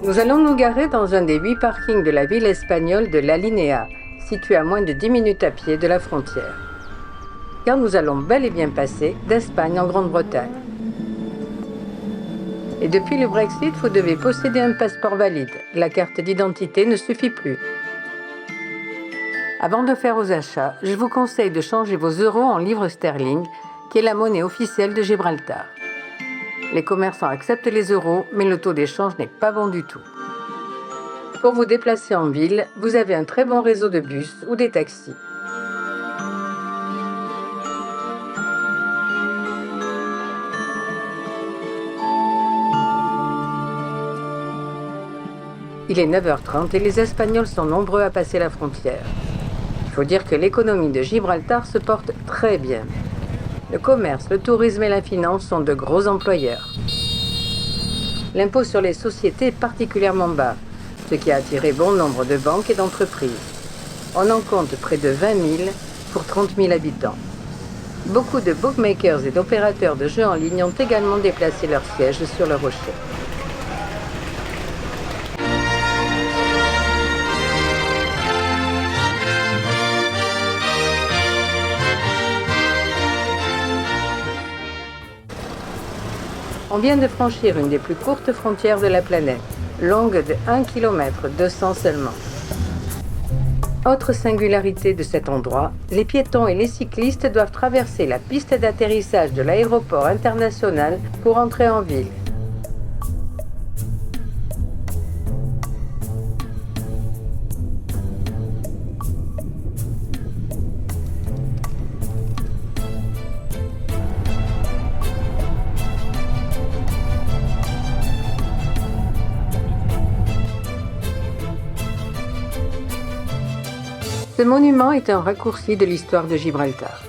Nous allons nous garer dans un des 8 parkings de la ville espagnole de l'Alinéa, située à moins de 10 minutes à pied de la frontière. Car nous allons bel et bien passer d'Espagne en Grande-Bretagne. Et depuis le Brexit, vous devez posséder un passeport valide. La carte d'identité ne suffit plus. Avant de faire vos achats, je vous conseille de changer vos euros en livres sterling, qui est la monnaie officielle de Gibraltar. Les commerçants acceptent les euros, mais le taux d'échange n'est pas bon du tout. Pour vous déplacer en ville, vous avez un très bon réseau de bus ou des taxis. Il est 9h30 et les Espagnols sont nombreux à passer la frontière. Il faut dire que l'économie de Gibraltar se porte très bien. Le commerce, le tourisme et la finance sont de gros employeurs. L'impôt sur les sociétés est particulièrement bas, ce qui a attiré bon nombre de banques et d'entreprises. On en compte près de 20 000 pour 30 000 habitants. Beaucoup de bookmakers et d'opérateurs de jeux en ligne ont également déplacé leur siège sur le rocher. On vient de franchir une des plus courtes frontières de la planète, longue de 1 km 200 seulement. Autre singularité de cet endroit, les piétons et les cyclistes doivent traverser la piste d'atterrissage de l'aéroport international pour entrer en ville. Ce monument est un raccourci de l'histoire de Gibraltar.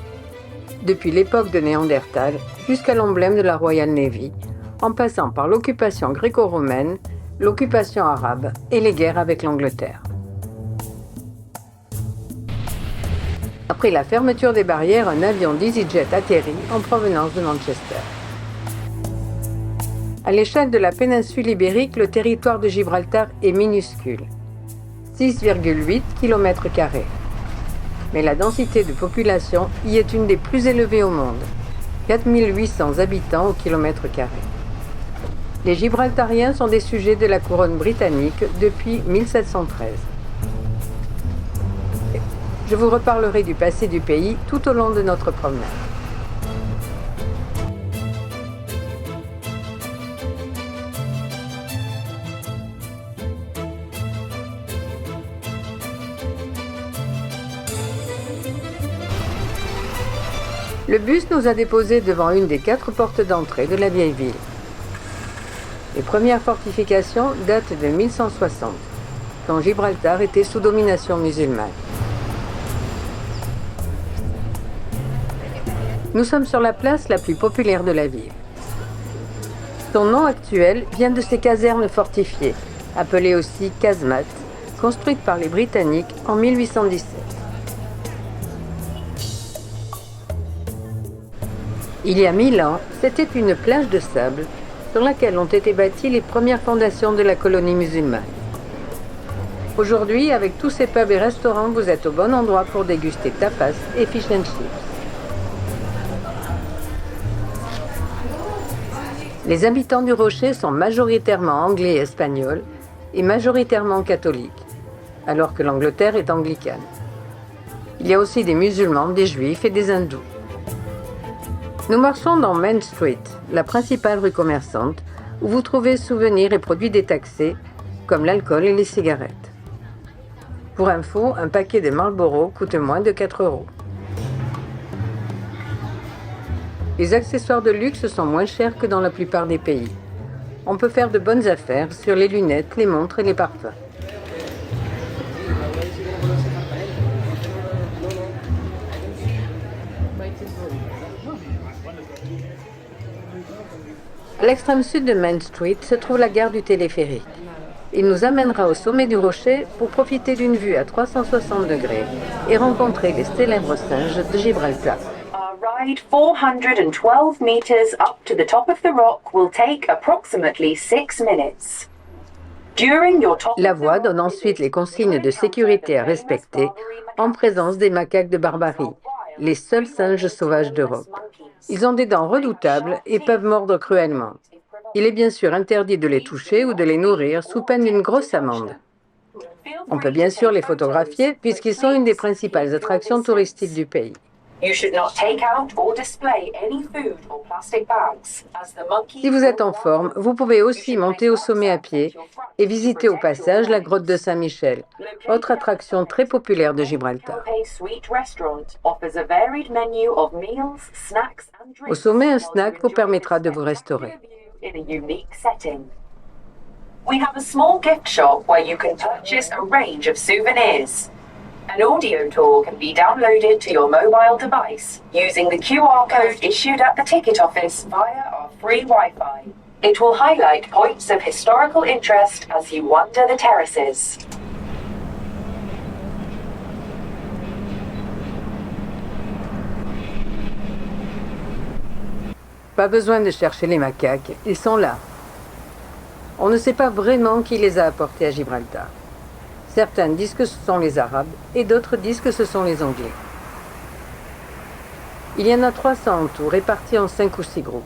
Depuis l'époque de Néandertal jusqu'à l'emblème de la Royal Navy, en passant par l'occupation gréco-romaine, l'occupation arabe et les guerres avec l'Angleterre. Après la fermeture des barrières, un avion d'EasyJet atterrit en provenance de Manchester. À l'échelle de la péninsule ibérique, le territoire de Gibraltar est minuscule, 6,8 km². Mais la densité de population y est une des plus élevées au monde, 4 800 habitants au km². Les Gibraltariens sont des sujets de la couronne britannique depuis 1713. Je vous reparlerai du passé du pays tout au long de notre promenade. Le bus nous a déposés devant une des 4 portes d'entrée de la vieille ville. Les premières fortifications datent de 1160, quand Gibraltar était sous domination musulmane. Nous sommes sur la place la plus populaire de la ville. Son nom actuel vient de ces casernes fortifiées, appelées aussi casemates, construites par les Britanniques en 1817. Il y a 1000 ans, c'était une plage de sable sur laquelle ont été bâties les premières fondations de la colonie musulmane. Aujourd'hui, avec tous ces pubs et restaurants, vous êtes au bon endroit pour déguster tapas et fish and chips. Les habitants du Rocher sont majoritairement anglais et espagnols et majoritairement catholiques, alors que l'Angleterre est anglicane. Il y a aussi des musulmans, des juifs et des hindous. Nous marchons dans Main Street, la principale rue commerçante, où vous trouvez souvenirs et produits détaxés, comme l'alcool et les cigarettes. Pour info, un paquet de Marlboro coûte moins de 4 €. Les accessoires de luxe sont moins chers que dans la plupart des pays. On peut faire de bonnes affaires sur les lunettes, les montres et les parfums. À l'extrême sud de Main Street se trouve la gare du téléphérique. Il nous amènera au sommet du rocher pour profiter d'une vue à 360 degrés et rencontrer les célèbres singes de Gibraltar. Our ride 412 meters up to the top of the rock will take approximately 6 minutes. La voie donne ensuite les consignes de sécurité à respecter en présence des macaques de Barbarie, les seuls singes sauvages d'Europe. Ils ont des dents redoutables et peuvent mordre cruellement. Il est bien sûr interdit de les toucher ou de les nourrir sous peine d'une grosse amende. On peut bien sûr les photographier puisqu'ils sont une des principales attractions touristiques du pays. Si vous êtes en forme, vous pouvez aussi monter au sommet à pied et visiter au passage la grotte de Saint-Michel, autre attraction très populaire de Gibraltar. Au sommet, un snack vous permettra de vous restaurer. We have a small gift shop where you can purchase a range of souvenirs. An audio tour can be downloaded to your mobile device using the QR code issued at the ticket office via our free Wi-Fi. It will highlight points of historical interest as you wander the terraces. Pas besoin de chercher les macaques, ils sont là. On ne sait pas vraiment qui les a apportés à Gibraltar. Certains disent que ce sont les Arabes et d'autres disent que ce sont les Anglais. Il y en a 300 en tout, répartis en 5 ou 6 groupes.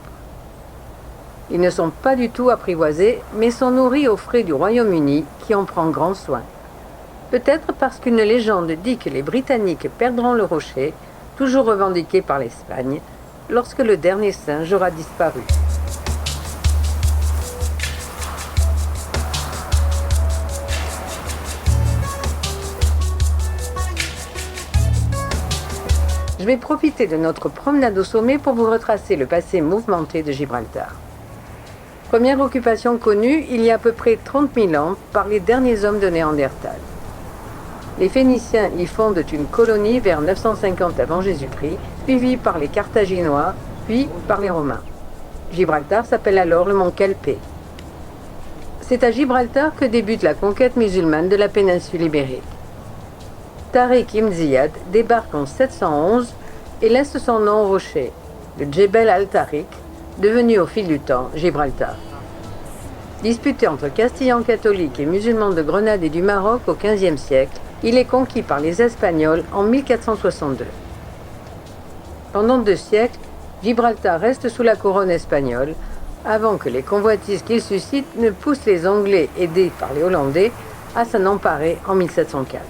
Ils ne sont pas du tout apprivoisés, mais sont nourris aux frais du Royaume-Uni qui en prend grand soin. Peut-être parce qu'une légende dit que les Britanniques perdront le rocher, toujours revendiqué par l'Espagne, lorsque le dernier singe aura disparu. Je vais profiter de notre promenade au sommet pour vous retracer le passé mouvementé de Gibraltar. Première occupation connue il y a à peu près 30 000 ans par les derniers hommes de Néandertal. Les Phéniciens y fondent une colonie vers 950 avant Jésus-Christ, suivie par les Carthaginois, puis par les Romains. Gibraltar s'appelle alors le mont Calpé. C'est à Gibraltar que débute la conquête musulmane de la péninsule ibérique. Tariq Ibn Ziyad débarque en 711 et laisse son nom au rocher, le Djebel al-Tariq, devenu au fil du temps Gibraltar. Disputé entre Castillans catholiques et musulmans de Grenade et du Maroc au XVe siècle, il est conquis par les Espagnols en 1462. Pendant 2 siècles, Gibraltar reste sous la couronne espagnole, avant que les convoitises qu'il suscite ne poussent les Anglais, aidés par les Hollandais, à s'en emparer en 1704.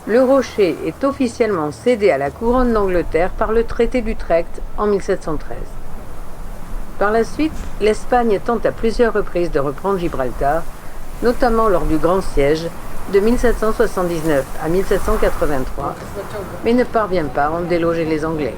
Le rocher est officiellement cédé à la couronne d'Angleterre par le traité d'Utrecht en 1713. Par la suite, l'Espagne tente à plusieurs reprises de reprendre Gibraltar, notamment lors du Grand Siège de 1779 à 1783, mais ne parvient pas à en déloger les Anglais.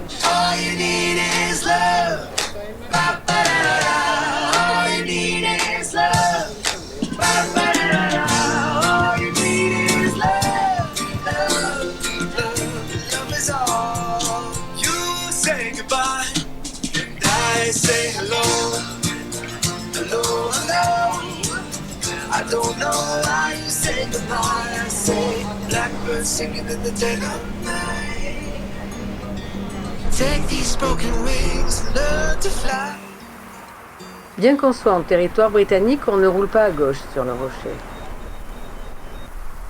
I don't know why you say goodbye. I say blackbird singing in the dead of night. Take these broken wings and learn to fly. Bien qu'on soit en territoire britannique, on ne roule pas à gauche sur le rocher.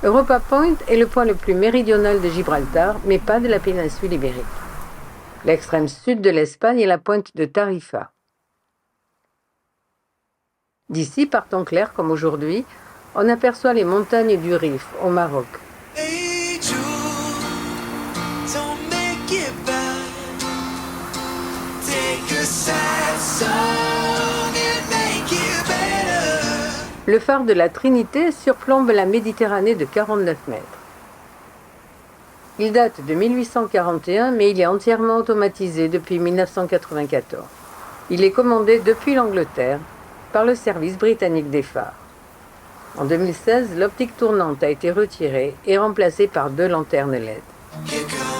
Europa Point est le point le plus méridional de Gibraltar, mais pas de la péninsule ibérique. L'extrême sud de l'Espagne est la pointe de Tarifa. D'ici, par temps clair comme aujourd'hui, on aperçoit les montagnes du Rif, au Maroc. Hey Jude, don't make it bad. Take a sad song and make it better. Le phare de la Trinité surplombe la Méditerranée de 49 mètres. Il date de 1841, mais il est entièrement automatisé depuis 1994. Il est commandé depuis l'Angleterre par le service britannique des phares. En 2016, l'optique tournante a été retirée et remplacée par 2 lanternes LED.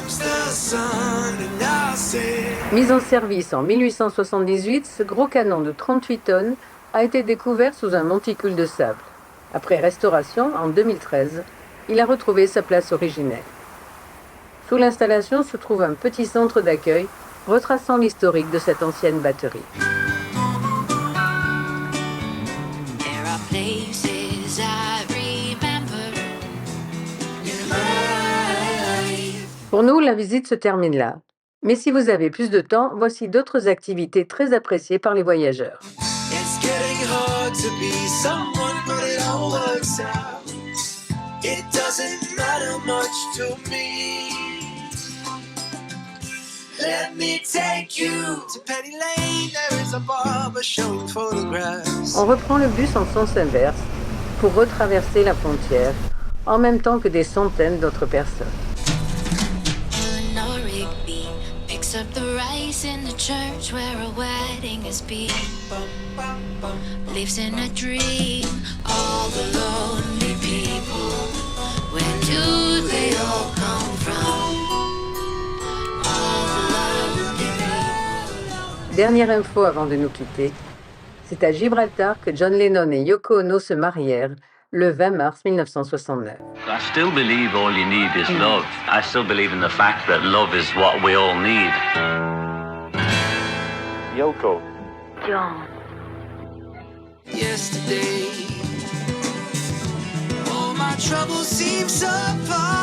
comes the sun and I say, Mis en service en 1878, ce gros canon de 38 tonnes a été découvert sous un monticule de sable. Après restauration, en 2013, il a retrouvé sa place originelle. Sous l'installation se trouve un petit centre d'accueil retraçant l'historique de cette ancienne batterie. There are places I remember in my life. Pour nous, la visite se termine là. Mais si vous avez plus de temps, voici d'autres activités très appréciées par les voyageurs. it's getting hard to be someone, but it all works out. It doesn't matter much to me. Let me take you to Penny Lane. There is a barber showing photographs. On reprend le bus en sens inverse pour retraverser la frontière, en même temps que des centaines d'autres personnes. Eleanor Rigby picks up the rice in the church where a wedding is being. Lives in a dream, all the lonely people. Where do they all come from? All the lonely people. Dernière info avant de nous quitter, c'est à Gibraltar que John Lennon et Yoko Ono se marièrent le 20 mars 1969. I still believe all you need is love. I still believe in the fact that love is what we all need. Yoko. John. Yesterday, all my troubles seem so far